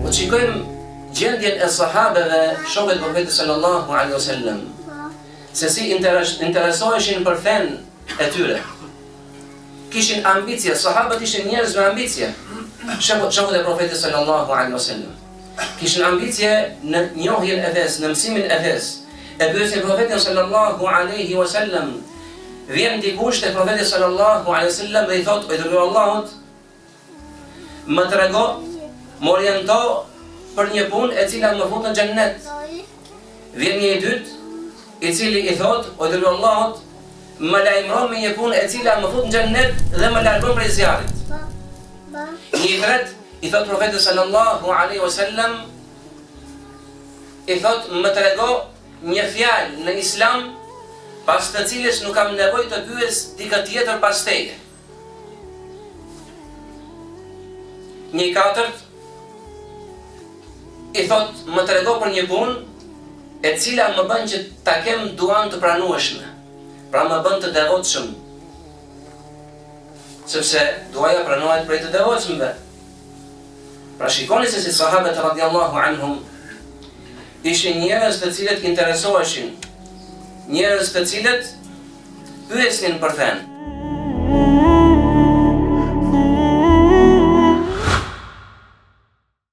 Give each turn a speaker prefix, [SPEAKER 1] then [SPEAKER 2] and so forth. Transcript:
[SPEAKER 1] Po shikojmë gjendjen e sahabeve, shokët e Profetit sallallahu alaihi wasallam, se si interesoheshin për fen e tyre. Kishin ambicie, sahabët ishin njerëz me ambicie. Shokët e Profetit sallallahu alaihi wasallam kishin ambicie në njohjen e ves, në mësimin e ves. E pyesin Profetin sallallahu alaihi wasallam, vjen dikush te Profeti sallallahu alaihi wasallam dhe i thot: "O i dërguar Allahut, më trego, më oriento për një punë e cila më fut në xhennet." Vjen një i dytë, i cili i thot: "O i dërguar Allahut, më lajmëron me një punë e cila më fut në xhennet dhe më largon prej zjarrit." Një i tretë i thot Profetit sallallahu alaihi wasallam, i thot: "Më trego një fjalë në Islam pas të cilës nuk kam nevojë të pyes dikë tjetër pas teje." Një i katërt i thot: "Më trego për një punë e cila më bën që ta kem duan të pranueshme, pra më bën të devotshëm." Sepse duaja pranohet prej të devotshmëve. Pra shikoni se si sahabët radiallahu anhum ishin njerëz të cilët interesoheshin, njerëz të cilët pyesnin për fen.